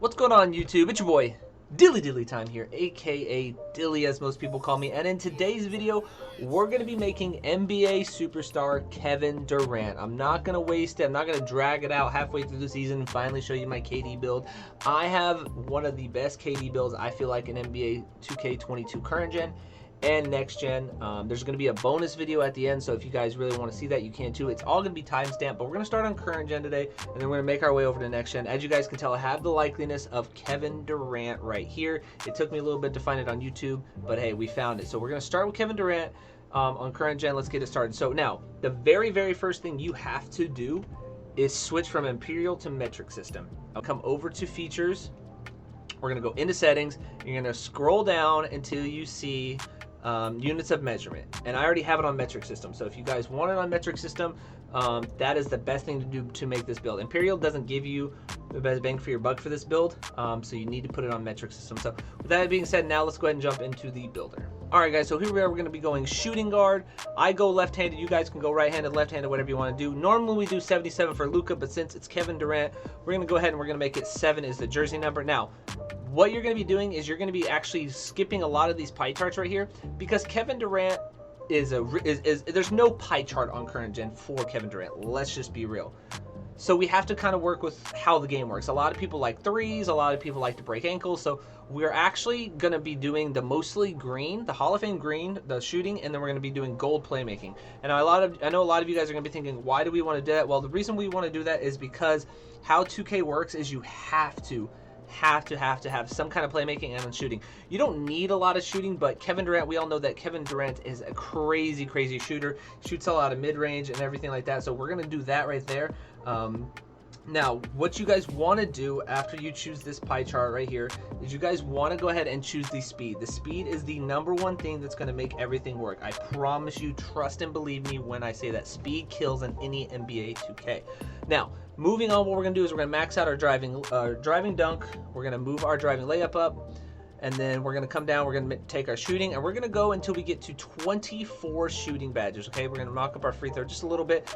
What's going on, YouTube? It's your boy, Dilly Time here, aka Dilly as most people call me, and in today's video, we're going to be making NBA superstar Keven Durant. I'm not going to waste it. I'm not going to drag it out halfway through the season and finally show you my KD build. I have one of the best KD builds, I feel like, in NBA 2K22 current gen and next gen. There's going to be a bonus video at the end, so if you guys really want to see that, you can too. It's all going to be timestamped, but we're going to start on current gen today, and then we're going to make our way over to next gen. As you guys can tell, I have the likeliness of Keven Durant right here. It took me a little bit to find it on YouTube, but hey, we found it. So we're going to start with Keven Durant on current gen. Let's get it started. So now, the very first thing you have to do is switch from Imperial to metric system. I'll come over to features. We're going to go into settings. You're going to scroll down until you see units of measurement, and I already have it on metric system. So if you guys want it on metric system, that is the best thing to do to make this build. Imperial doesn't give you the best bang for your buck for this build, so you need to put it on metric system. So with that being said, now let's go ahead and jump into the builder. All right, guys, so here we are. We're going to be going shooting guard. I go left-handed. You guys can go right-handed, left-handed, whatever you want to do. Normally we do 77 for Luka, but since it's Keven Durant, we're going to go ahead and we're going to make it 7 is the jersey number. Now, what you're going to be doing is you're going to be actually skipping a lot of these pie charts right here, because Keven Durant is there's no pie chart on current gen for Keven Durant. Let's just be real. So we have to kind of work with how the game works. A lot of people like threes, a lot of people like to break ankles. So we're actually going to be doing the mostly green, the Hall of Fame green, the shooting, and then we're going to be doing gold playmaking. And I know a lot of you guys are going to be thinking, why do we want to do that? Well, the reason we want to do that is because how 2K works is you have to have some kind of playmaking and shooting. You don't need a lot of shooting, but Keven Durant, we all know that Keven Durant is a crazy shooter. Shoots a lot of mid-range and everything like that. So we're going to do that right there. Now, what you guys want to do after you choose this pie chart right here is you guys want to go ahead and choose the speed. The speed is the #1 thing that's going to make everything work. I promise you, trust and believe me when I say that speed kills in any NBA 2K. Now, moving on, what we're going to do is we're going to max out our driving dunk. We're going to move our driving layup up. And then we're going to come down, we're going to take our shooting, and we're going to go until we get to 24 shooting badges, okay? We're going to knock up our free throw just a little bit.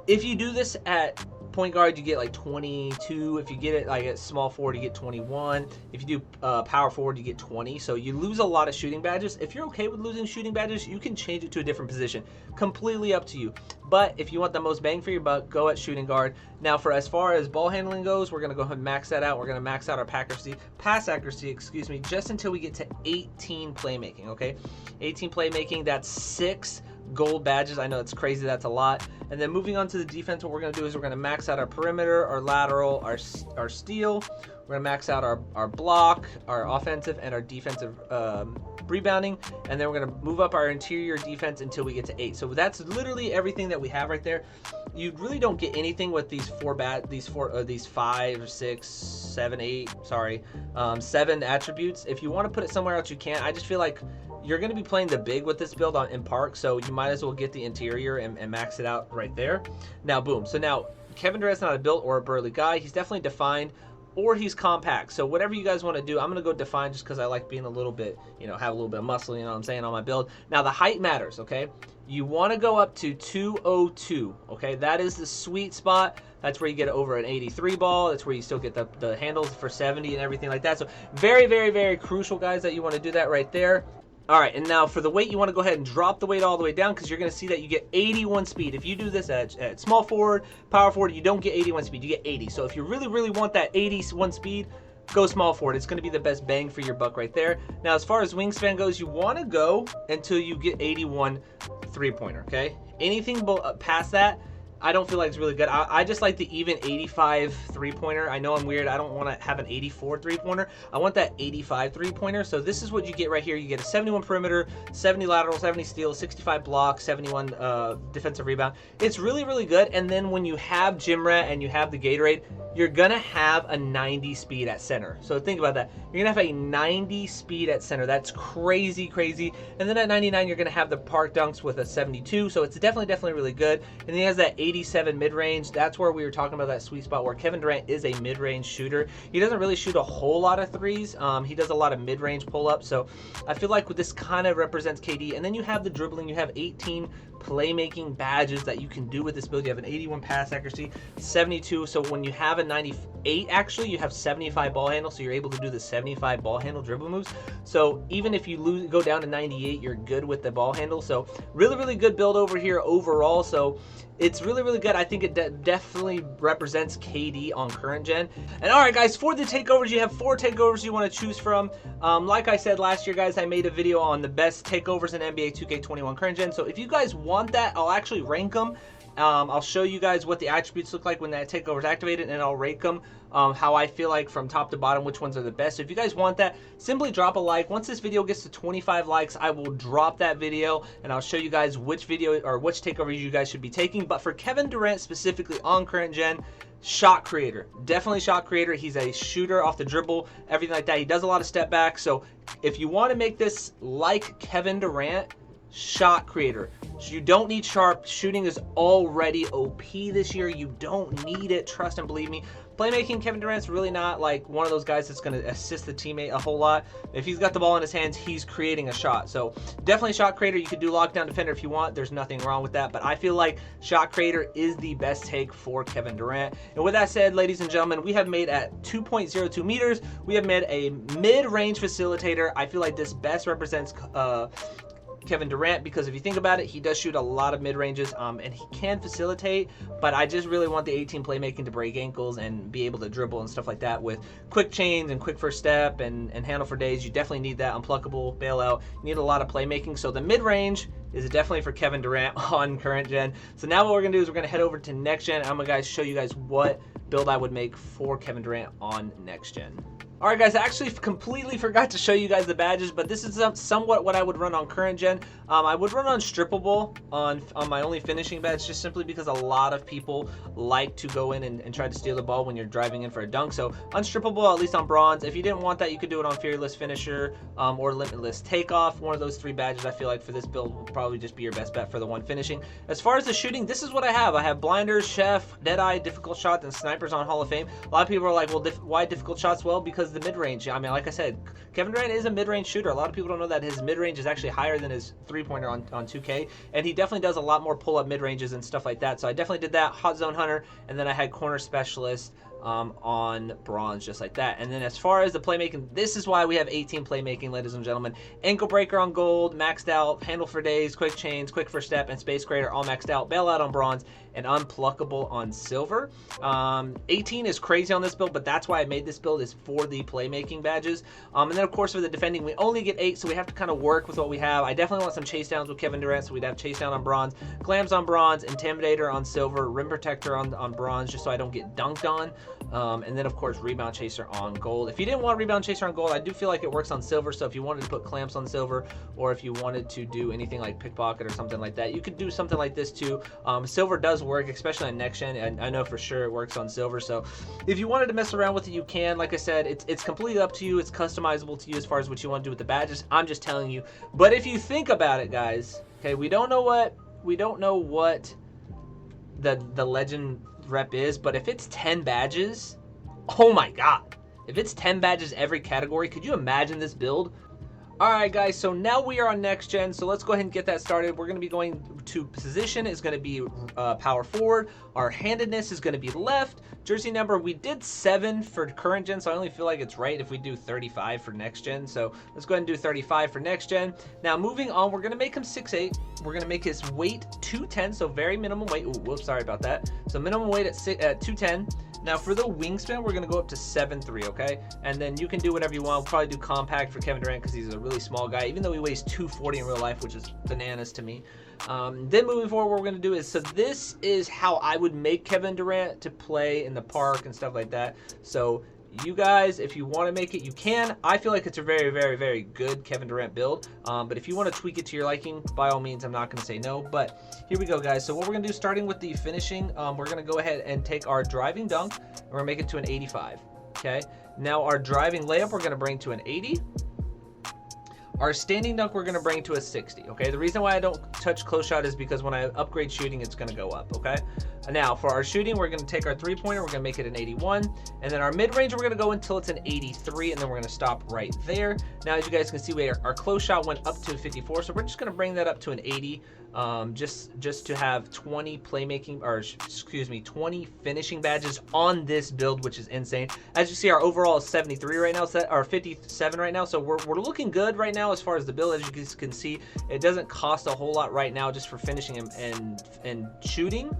If you do this at point guard, you get like 22. If you get it like at small forward, you get 21. If you do power forward, you get 20. So you lose a lot of shooting badges. If you're okay with losing shooting badges, you can change it to a different position. Completely up to you. But if you want the most bang for your buck, go at shooting guard. Now, for as far as ball handling goes, we're going to go ahead and max that out. We're going to max out our pass accuracy, excuse me, just until we get to 18 playmaking, okay? 18 playmaking, that's 6 gold badges. I know it's crazy, that's a lot. And then moving on to the defense, what we're going to do is we're going to max out our perimeter, our lateral, our steal. We're going to max out our block, our offensive and our defensive rebounding, and then we're going to move up our interior defense until we get to 8. So that's literally everything that we have right there. You really don't get anything with these 5, 6, 7, 8, sorry, 7 attributes. If you want to put it somewhere else, you can. I just feel like you're going to be playing the big with this build in park, so you might as well get the interior and max it out right there. Now, boom. So now, Keven Durant's not a built or a burly guy. He's definitely defined, or he's compact. So whatever you guys want to do, I'm going to go define just because I like being a little bit, you know, have a little bit of muscle, you know what I'm saying, on my build. Now, the height matters, okay? You want to go up to 202, okay? That is the sweet spot. That's where you get over an 83 ball. That's where you still get the handles for 70 and everything like that. So very crucial, guys, that you want to do that right there. All right, and now for the weight, you want to go ahead and drop the weight all the way down, because you're going to see that you get 81 speed. If you do this at small forward, power forward, you don't get 81 speed, you get 80. So if you really want that 81 speed, go small forward. It's going to be the best bang for your buck right there. Now, as far as wingspan goes, you want to go until you get 81 three-pointer, okay? Anything past that, I don't feel like it's really good. I just like the even 85 three-pointer. I know I'm weird. I don't want to have an 84 three-pointer. I want that 85 three-pointer. So this is what you get right here. You get a 71 perimeter, 70 lateral, 70 steal, 65 block, 71 defensive rebound. It's really good. And then when you have Gym Rat and you have the Gatorade, you're going to have a 90 speed at center. So think about that. You're going to have a 90 speed at center. That's crazy. And then at 99, you're going to have the park dunks with a 72. So it's definitely really good. And then he has that 87 mid-range. That's where we were talking about that sweet spot where Keven Durant is a mid-range shooter. He doesn't really shoot a whole lot of threes. He does a lot of mid-range pull-ups. So I feel like this kind of represents KD. And then you have the dribbling. You have 18 playmaking badges that you can do with this build. You have an 81 pass accuracy, 72. So when you have a 98, actually, you have 75 ball handle. So you're able to do the 75 ball handle dribble moves. So even if you go down to 98, you're good with the ball handle. So really, really good build over here overall. So it's really, really good. I think it definitely represents KD on current gen. And all right, guys, for the takeovers, you have 4 takeovers you want to choose from. Like I said last year, guys, I made a video on the best takeovers in NBA 2K21 current gen. So if you guys want that, I'll actually rank them. I'll show you guys what the attributes look like when that takeover is activated, and I'll rate them how I feel like from top to bottom which ones are the best. So if you guys want that, simply drop a like. Once this video gets to 25 likes, I will drop that video and I'll show you guys which video or which takeovers you guys should be taking. But for Keven Durant specifically on current gen, shot creator, definitely shot creator. He's a shooter off the dribble, everything like that. He does a lot of step back. So if you want to make this like Keven Durant, shot creator. So you don't need sharp. Shooting is already OP this year. You don't need it. Trust and believe me. Playmaking, Keven Durant's really not like one of those guys that's going to assist the teammate a whole lot. If he's got the ball in his hands, he's creating a shot. So definitely shot creator. You could do lockdown defender if you want. There's nothing wrong with that. But I feel like shot creator is the best take for Keven Durant. And with that said, ladies and gentlemen, we have made at 2.02 meters. We have made a mid-range facilitator. I feel like this best represents Keven Durant, because if you think about it, he does shoot a lot of mid-ranges and he can facilitate, but I just really want the 18 playmaking to break ankles and be able to dribble and stuff like that with quick chains and quick first step and handle for days. You definitely need that. Unpluckable, bailout, you need a lot of playmaking. So the mid-range is definitely for Keven Durant on current gen. So now what we're gonna do is we're gonna head over to next gen. I'm gonna show you guys what build I would make for Keven Durant on next gen. All right, guys, I actually completely forgot to show you guys the badges, but this is somewhat what I would run on current gen. I would run unstrippable on my only finishing badge, just simply because a lot of people like to go in and try to steal the ball when you're driving in for a dunk. So unstrippable, at least on bronze. If you didn't want that, you could do it on fearless finisher or limitless takeoff. One of those 3 badges I feel like for this build will probably just be your best bet for the one finishing. As far as the shooting, this is what I have. I have blinders, chef, deadeye, difficult shot, and snipers on Hall of Fame. A lot of people are like, well, why difficult shots? Well, because the mid-range. I mean, like I said, Keven Durant is a mid-range shooter. A lot of people don't know that his mid-range is actually higher than his three-pointer on 2K, and he definitely does a lot more pull-up mid-ranges and stuff like that. So I definitely did that. Hot zone hunter, and then I had corner specialist on bronze, just like that. And then as far as the playmaking, this is why we have 18 playmaking, ladies and gentlemen. Ankle breaker on gold, maxed out, handle for days, quick chains, quick first step, and space creator all maxed out, bailout on bronze, and unpluckable on silver. 18 is crazy on this build, but that's why I made this build, is for the playmaking badges. And then of course for the defending, we only get 8, so we have to kind of work with what we have. I definitely want some chase downs with Keven Durant, so we'd have chase down on bronze, glams on bronze, intimidator on silver, rim protector on bronze, just so I don't get dunked on. And then of course rebound chaser on gold. If you didn't want rebound chaser on gold, I do feel like it works on silver. So if you wanted to put clamps on silver, or if you wanted to do anything like pickpocket or something like that, you could do something like this too. Silver does work, especially on next gen, and I know for sure it works on silver. So if you wanted to mess around with it, you can. Like I said, it's completely up to you. It's customizable to you as far as what you want to do with the badges. I'm just telling you. But if you think about it, guys, okay, we don't know what the legend rep is, but if it's 10 badges, oh my god, if it's 10 badges every category, could you imagine this build? Alright guys, so now we are on next gen, so let's go ahead and get that started. We're going to be going to position is going to be power forward. Our handedness is going to be left. Jersey number, we did 7 for current gen, so I only feel like it's right if we do 35 for next gen. So let's go ahead and do 35 for next gen. Now moving on, we're going to make him 6'8". We're going to make his weight 210, so very minimum weight. Ooh, whoops, sorry about that. So minimum weight at 210. Now for the wingspan, we're going to go up to 7'3", okay? And then you can do whatever you want. We'll probably do compact for Keven Durant because he's a really small guy, even though he weighs 240 in real life, which is bananas to me. Then moving forward, what we're going to do is, so this is how I would make Keven Durant to play in the park and stuff like that. So you guys, if you want to make it, you can. I feel like it's a very, very, very good Keven Durant build. But if you want to tweak it to your liking, by all means, I'm not going to say no. But here we go, guys. So what we're going to do, starting with the finishing, we're going to go ahead and take our driving dunk, and we're going to make it to an 85. Okay. Now our driving layup, we're going to bring to an 80. Our standing dunk, we're going to bring to a 60, okay? The reason why I don't touch close shot is because when I upgrade shooting, it's going to go up, okay? Now, for our shooting, we're going to take our three-pointer, we're going to make it an 81, and then our mid-range, we're going to go until it's an 83, and then we're going to stop right there. Now, as you guys can see, our close shot went up to 54, so we're just going to bring that up to an 80, just to have 20 playmaking, or excuse me, 20 finishing badges on this build, which is insane. As you see, our overall is 73 right now, or 57 right now, so we're looking good right now as far as the build. As you guys can see, it doesn't cost a whole lot right now just for finishing and shooting.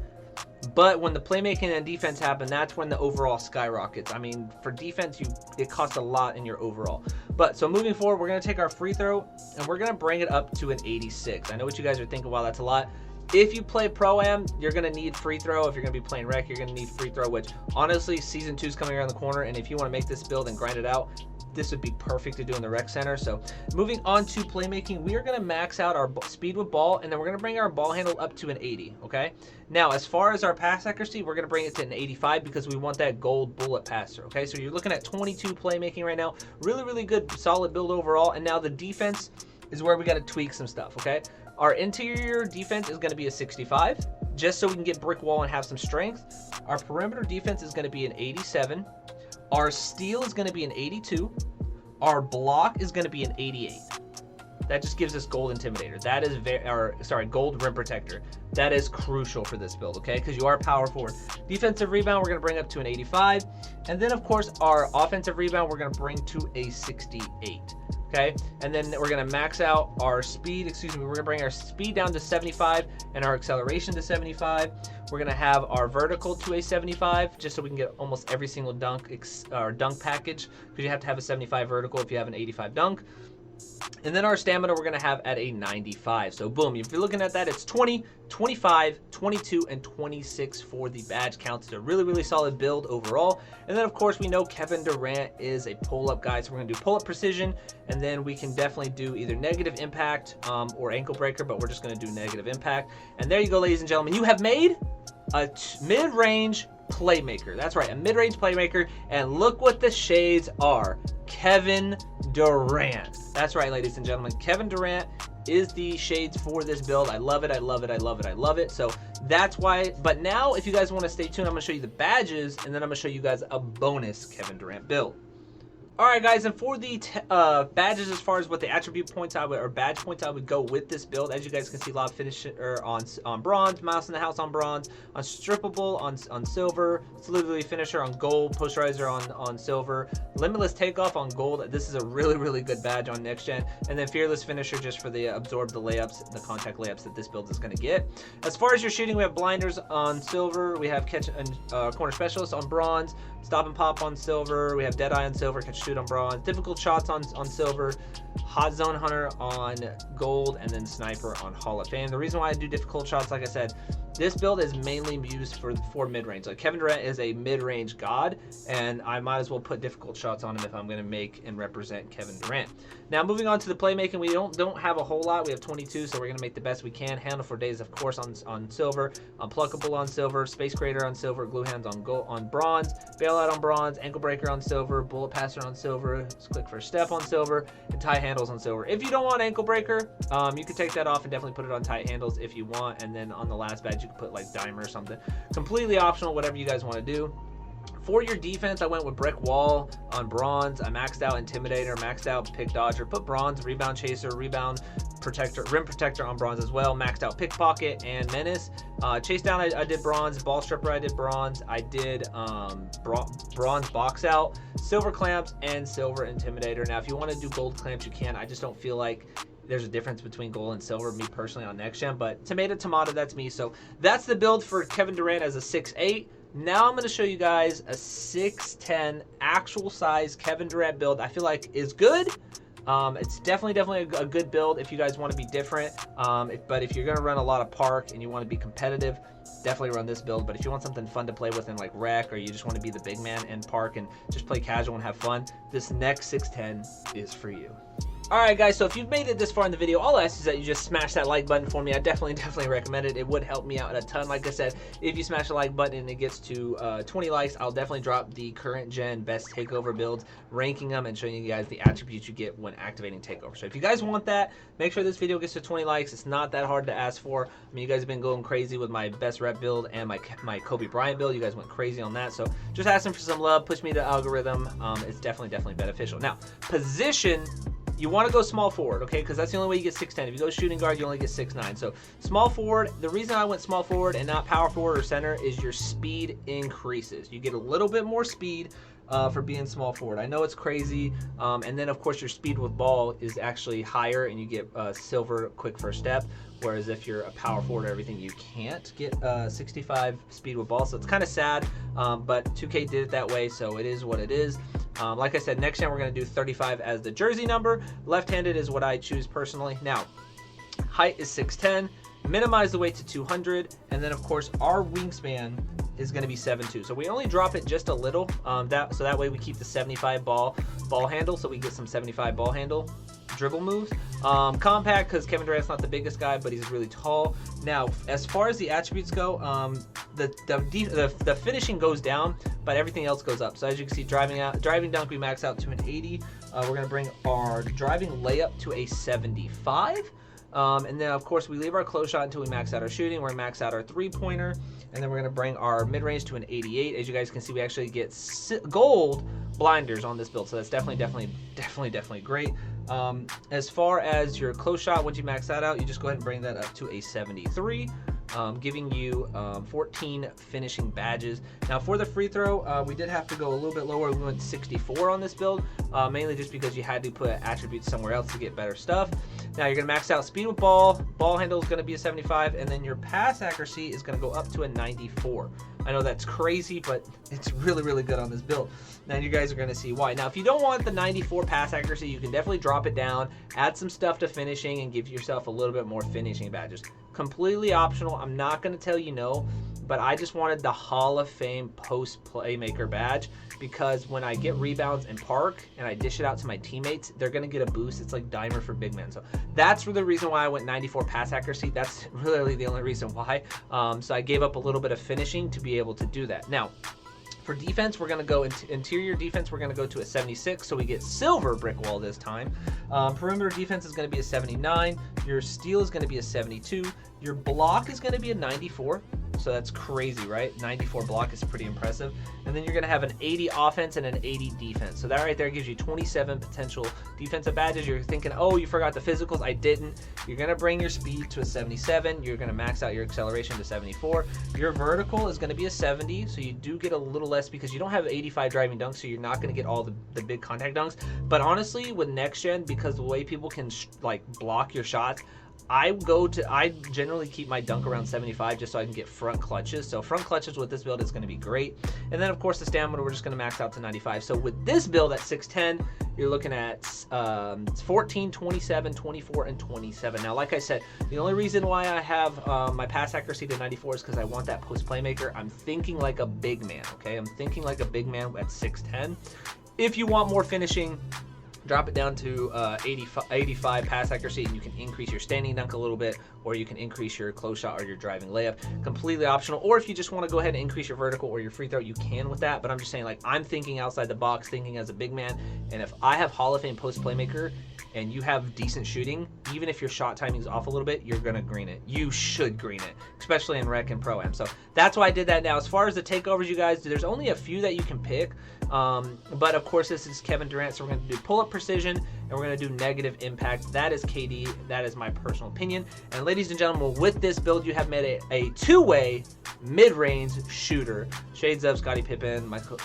But when the playmaking and defense happen, that's when the overall skyrockets. I mean, for defense, it costs a lot in your overall. But so moving forward, we're going to take our free throw and we're going to bring it up to an 86. I know what you guys are thinking, wow, that's a lot. If you play Pro-Am, you're going to need free throw. If you're going to be playing Rec, you're going to need free throw, which honestly, Season 2 is coming around the corner. And if you want to make this build and grind it out, this would be perfect to do in the rec center. So moving on to playmaking, we are going to max out our speed with ball, and then we're going to bring our ball handle up to an 80, okay? Now, as far as our pass accuracy, we're going to bring it to an 85 because we want that gold bullet passer, okay? So you're looking at 22 playmaking right now. Really, really good, solid build overall. And now the defense is where we got to tweak some stuff, okay? Our interior defense is going to be a 65, just so we can get brick wall and have some strength. Our perimeter defense is going to be an 87. Our steal is going to be an 82. Our block is going to be an 88. That just gives us gold intimidator. That is gold rim protector. That is crucial for this build, okay? Because you are power forward. Defensive rebound, we're going to bring up to an 85. And then, of course, our offensive rebound, we're going to bring to a 68. Okay, and then we're gonna max out our speed, we're gonna bring our speed down to 75 and our acceleration to 75. We're gonna have our vertical to a 75, just so we can get almost every single dunk package, because you have to have a 75 vertical if you have an 85 dunk. And then our stamina we're going to have at a 95. So boom, if you're looking at that, it's 20, 25, 22, and 26 for the badge counts. It's a really, really solid build overall. And then, of course, we know Keven Durant is a pull-up guy, so we're going to do pull-up precision, and then we can definitely do either negative impact or ankle breaker, but we're just going to do negative impact. And there you go, ladies and gentlemen. You have made a mid-range playmaker. That's right, a mid-range playmaker. And look what the shades are. Keven Durant. That's right, ladies and gentlemen. Keven Durant is the shades for this build. I love it. I love it. I love it. I love it. So that's why. But now, if you guys want to stay tuned, I'm going to show you the badges, and then I'm going to show you guys a bonus Keven Durant build. All right, guys, and for the badges, as far as what the attribute points I would, or badge points I would go with this build, as you guys can see, a lot of finish on bronze, mouse in the house on bronze, unstrippable on silver, solidity finisher on gold, posterizer on silver, limitless takeoff on gold. This is a really, really good badge on next gen, and then fearless finisher just for the absorb the layups, the contact layups that this build is going to get. As far as your shooting, we have blinders on silver, we have catch and corner specialist on bronze, stop and pop on silver, we have dead eye on silver, catch shoot on bronze, difficult shots on silver, hot zone hunter on gold, and then sniper on Hall of Fame. The reason why I do difficult shots, like I said, this build is mainly used for mid-range. Like, Keven Durant is a mid-range god, and I might as well put difficult shots on him if I'm going to make and represent Keven Durant. Now, moving on to the playmaking, we don't have a whole lot. We have 22, so we're going to make the best we can. Handle for days, of course, on silver, unpluckable on silver, space creator on silver, glue hands on bronze, bailout on bronze, ankle breaker on silver, bullet passer on silver, let's click for step on silver, and tie handles on silver. If you don't want ankle breaker, you can take that off and definitely put it on tight handles if you want, and then on the last badge you can put like dimer or something. Completely optional, whatever you guys want to do. For your defense, I went with brick wall on bronze. I maxed out intimidator, maxed out pick dodger, put bronze, rebound chaser, rebound protector, rim protector on bronze as well. Maxed out pickpocket and menace. Chase down, I did bronze. Ball stripper, I did bronze. I did bronze box out, silver clamps, and silver intimidator. Now, if you want to do gold clamps, you can. I just don't feel like there's a difference between gold and silver, me personally, on next gen. But tomato, that's me. So that's the build for Keven Durant as a 6'8". Now I'm going to show you guys a 6'10" actual size Keven Durant build. I feel like is good. It's definitely a good build if you guys want to be different. But if you're going to run a lot of park and you want to be competitive, definitely run this build. But if you want something fun to play with in like rec, or you just want to be the big man in park and just play casual and have fun, this next 6'10" is for you. Alright guys, so if you've made it this far in the video, all I ask is that you just smash that like button for me. I definitely recommend it. It would help me out a ton. Like I said, if you smash the like button and it gets to 20 likes, I'll definitely drop the current gen best takeover builds, ranking them and showing you guys the attributes you get when activating takeover. So if you guys want that, make sure this video gets to 20 likes. It's not that hard to ask for. I mean, you guys have been going crazy with my best rep build and my Kobe Bryant build. You guys went crazy on that. So just asking for some love, push me the algorithm. It's definitely beneficial. Now, position, you want to go small forward, okay? Because that's the only way you get 6'10". If you go shooting guard, you only get 6'9". So small forward, the reason I went small forward and not power forward or center is your speed increases. You get a little bit more speed for being small forward. I know it's crazy. And then, of course, your speed with ball is actually higher and you get silver quick first step. Whereas if you're a power forward or everything, you can't get 65 speed with ball. So it's kind of sad, but 2K did it that way, so it is what it is. Like I said, next gen we're going to do 35 as the jersey number. Left-handed is what I choose personally. Now, height is 6'10", minimize the weight to 200, and then of course our wingspan is going to be 7'2". So we only drop it just a little, so that way we keep the 75 ball handle, so we get some 75 ball handle dribble moves. Compact, because Keven Durant's not the biggest guy, but he's really tall. Now, as far as the attributes go, the finishing goes down, but everything else goes up. So as you can see, driving dunk, we max out to an 80. We're going to bring our driving layup to a 75. And then, of course, we leave our close shot until we max out our shooting. We're going to max out our three-pointer, and then we're going to bring our mid-range to an 88. As you guys can see, we actually get gold blinders on this build, so that's definitely great. As far as your close shot, once you max that out, you just go ahead and bring that up to a 73. Giving you 14 finishing badges. Now for the free throw, we did have to go a little bit lower. We went 64 on this build, mainly just because you had to put attributes somewhere else to get better stuff. Now you're going to max out speed with ball handle is going to be a 75, and then your pass accuracy is going to go up to a 94. I know that's crazy, but it's really good on this build. Now you guys are going to see why. Now if you don't want the 94 pass accuracy, you can definitely drop it down, add some stuff to finishing, and give yourself a little bit more finishing badges. Completely optional. I'm not going to tell you no, but I just wanted the Hall of Fame post playmaker badge, because when I get rebounds and park and I dish it out to my teammates, they're going to get a boost. It's like dimer for big men. So that's the reason why I went 94 pass accuracy. That's really the only reason why. So I gave up a little bit of finishing to be able to do that. Now, for defense, we're going to go interior defense. We're going to go to a 76, so we get silver brick wall this time. Perimeter defense is going to be a 79. Your steal is going to be a 72. Your block is going to be a 94. So that's crazy, right? 94 block is pretty impressive. And then you're going to have an 80 offense and an 80 defense. So that right there gives you 27 potential defensive badges. You're thinking, oh, you forgot the physicals. I didn't. You're going to bring your speed to a 77. You're going to max out your acceleration to 74. Your vertical is going to be a 70. So you do get a little less because you don't have 85 driving dunks. So you're not going to get all the big contact dunks. But honestly, with next gen, because the way people can like block your shots, I generally keep my dunk around 75 just so I can get front clutches. So front clutches with this build is going to be great. And then of course the stamina, we're just going to max out to 95. So with this build at 6'10", you're looking at 14, 27, 24, and 27. Now, like I said, the only reason why I have my pass accuracy to 94 is because I want that post playmaker. I'm thinking like a big man, okay? I'm thinking like a big man at 6'10". If you want more finishing, drop it down to 85 pass accuracy, and you can increase your standing dunk a little bit, or you can increase your close shot or your driving layup. Completely optional. Or if you just want to go ahead and increase your vertical or your free throw, you can with that. But I'm just saying, like, I'm thinking outside the box, thinking as a big man. And if I have Hall of Fame post playmaker and you have decent shooting, even if your shot timing is off a little bit, you're going to green it. You should green it, especially in Rec and Pro-Am. So that's why I did that. Now, as far as the takeovers, you guys, there's only a few that you can pick. But of course, this is Keven Durant, so we're going to do pull-up precision, and we're going to do negative impact. That is KD. That is my personal opinion. And ladies and gentlemen, with this build, you have made a two-way mid-range shooter. Shades of Scottie Pippen, Michael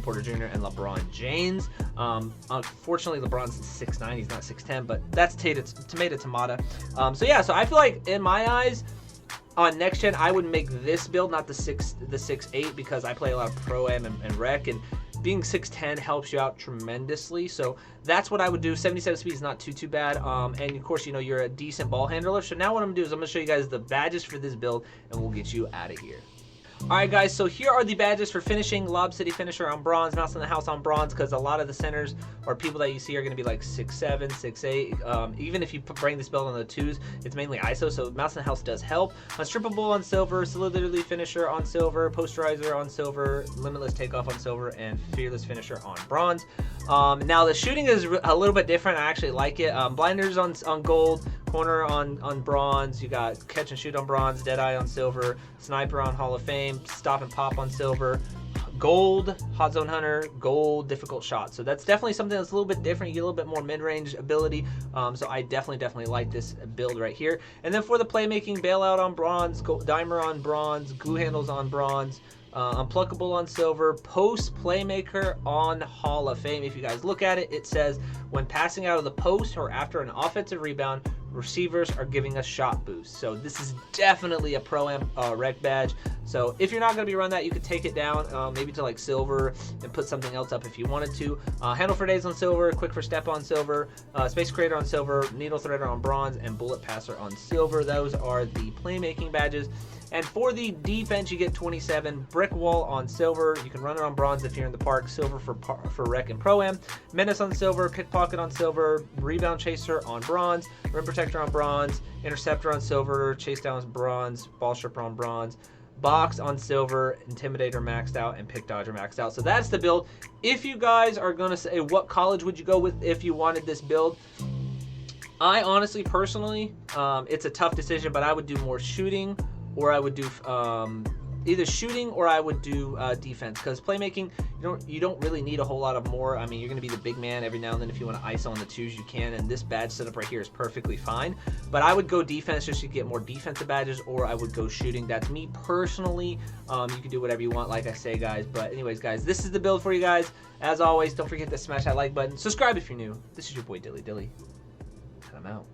Porter Jr., and LeBron James. Unfortunately, LeBron's 6'9". He's not 6'10", but that's tomato. So yeah, so I feel like in my eyes, on next gen, I would make this build, not the 6'8", because I play a lot of Pro-Am and Rec, and being 6'10" helps you out tremendously. So that's what I would do. 77 speed is not too bad. And of course, you're a decent ball handler. So now what I'm gonna do is I'm gonna show you guys the badges for this build, and we'll get you out of here. Alright guys, so here are the badges for finishing. Lob City Finisher on bronze, Mouse in the House on bronze, because a lot of the centers or people that you see are going to be like 6'7", 6'8". Even if you bring this build on the 2s, it's mainly ISO, so Mouse in the House does help. Unstrippable on silver, Solidarity Finisher on silver, Posterizer on silver, Limitless Takeoff on silver, and Fearless Finisher on bronze. Now the shooting is a little bit different. I actually like it. Blinders on gold, Corner on bronze, you got Catch and Shoot on bronze, Deadeye on silver, Sniper on Hall of Fame, Stop and Pop on silver, gold, Hot Zone Hunter, gold, Difficult Shot. So that's definitely something that's a little bit different. You get a little bit more mid-range ability. So I definitely like this build right here. And then for the playmaking, Bailout on bronze, Dimer on bronze, Glue Handles on bronze, Unpluckable on silver, Post Playmaker on Hall of Fame. If you guys look at it, it says when passing out of the post or after an offensive rebound, receivers are giving us shot boost. So this is definitely a pro-am rec badge. So if you're not going to be running that, you could take it down maybe to like silver and put something else up if you wanted to. Handle for Days on silver, Quick for Step on silver, Space Creator on silver, Needle Threader on bronze, and Bullet Passer on silver. Those are the playmaking badges. And for the defense, you get 27. Brick Wall on silver. You can run it on bronze if you're in the park. Silver for rec and pro-am. Menace on silver. Pickpocket on silver. Rebound Chaser on bronze. Rim Protector on bronze. Interceptor on silver. Chase Down on bronze. Ball Stripper on bronze. Box on silver. Intimidator maxed out. And Pick Dodger maxed out. So that's the build. If you guys are going to say what college would you go with if you wanted this build, I honestly, personally, it's a tough decision, but I would do more shooting, or I would do either shooting or I would do defense, because playmaking, you don't really need a whole lot of more. I mean, you're going to be the big man every now and then. If you want to ISO on the 2s, you can, and this badge setup right here is perfectly fine. But I would go defense just to get more defensive badges, or I would go shooting. That's me personally. You can do whatever you want, like I say, guys. But anyways, guys, this is the build for you guys. As always, don't forget to smash that like button. Subscribe if you're new. This is your boy Dilly Dilly, and I'm out.